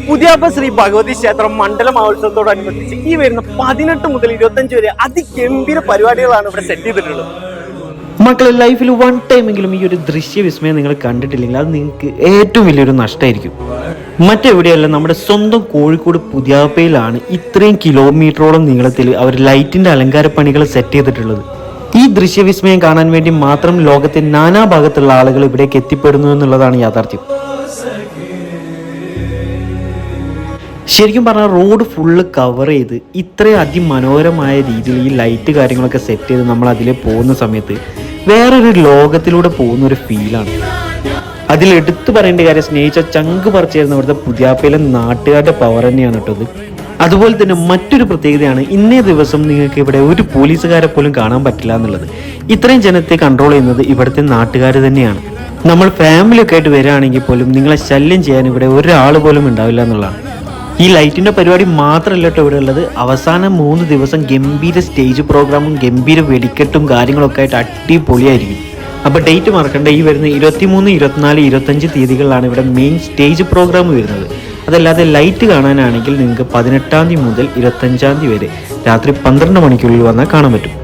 പുതിയാപ്പ ശ്രീ ഭഗവതി ക്ഷേത്രം മണ്ഡല മഹോത്സവത്തോടനുബന്ധിച്ച് ഈ വരുന്ന 18 മുതൽ 25 വരെ അതിഗംഭീര പരിപാടികളാണ് ഇവിടെ സെറ്റ് ചെയ്തിട്ടുള്ളത്. മക്കളെ, ലൈഫിൽ വൺ ടൈമെങ്കിലും ഈ ഒരു ദൃശ്യവിസ്മയം നിങ്ങൾ കണ്ടിട്ടില്ലെങ്കിൽ അത് നിങ്ങൾക്ക് ഏറ്റവും വലിയൊരു നഷ്ടമായിരിക്കും. മറ്റെവിടെയല്ല, നമ്മുടെ സ്വന്തം കോഴിക്കോട് പുതിയാപ്പയിലാണ് ഇത്രയും കിലോമീറ്ററോളം നീളത്തിൽ അവർ ലൈറ്റിന്റെ അലങ്കാരപ്പണികൾ സെറ്റ് ചെയ്തിട്ടുള്ളത്. ഈ ദൃശ്യവിസ്മയം കാണാൻ വേണ്ടി മാത്രം ലോകത്തെ നാനാഭാഗത്തുള്ള ആളുകൾ ഇവിടേക്ക് എത്തിപ്പെടുന്നു എന്നുള്ളതാണ് യാഥാർത്ഥ്യം. ശരിക്കും പറഞ്ഞാൽ റോഡ് ഫുള്ള് കവർ ചെയ്ത് ഇത്രയും അതിമനോഹരമായ രീതിയിൽ ഈ ലൈറ്റ് കാര്യങ്ങളൊക്കെ സെറ്റ് ചെയ്ത് നമ്മൾ അതിലെ പോകുന്ന സമയത്ത് വേറൊരു ലോകത്തിലൂടെ പോകുന്ന ഒരു ഫീലാണ്. അതിൽ എടുത്തു പറയേണ്ട കാര്യം, സ്നേഹിച്ച ചങ്ക് പറിച്ചിരുന്ന ഇവിടുത്തെ പുതിയാപ്പയിലെ നാട്ടുകാരുടെ പവർ തന്നെയാണ് കേട്ടത്. അതുപോലെ തന്നെ മറ്റൊരു പ്രത്യേകതയാണ്, ഇന്നേ ദിവസം നിങ്ങൾക്ക് ഇവിടെ ഒരു പോലീസുകാരെ പോലും കാണാൻ പറ്റില്ല എന്നുള്ളത്. ഇത്രയും ജനത്തെ കൺട്രോൾ ചെയ്യുന്നത് ഇവിടുത്തെ നാട്ടുകാർ തന്നെയാണ്. നമ്മൾ ഫാമിലി ഒക്കെ ആയിട്ട് വരികയാണെങ്കിൽ പോലും നിങ്ങളെ ശല്യം ചെയ്യാൻ ഇവിടെ ഒരാൾ പോലും ഉണ്ടാവില്ല എന്നുള്ളതാണ്. ഈ ലൈറ്റിന്റെ പരിപാടി മാത്രമല്ല കേട്ടോ ഇവിടെ ഉള്ളത്. അവസാനം 3 ദിവസം ഗംഭീര സ്റ്റേജ് പ്രോഗ്രാമും ഗംഭീര വെടിക്കെട്ടും കാര്യങ്ങളൊക്കെ ആയിട്ട് അടിപൊളിയായിരിക്കും. അപ്പോൾ ഡേറ്റ് മറക്കണ്ട, ഈ വരുന്ന 23, 24, 25 തീയതികളിലാണ് ഇവിടെ മെയിൻ സ്റ്റേജ് പ്രോഗ്രാം വരുന്നത്. അതല്ലാതെ ലൈറ്റ് കാണാനാണെങ്കിൽ നിങ്ങൾക്ക് 18 മുതൽ 25 വരെ രാത്രി 12 മണിക്കുള്ളിൽ വന്നാൽ കാണാൻ പറ്റും.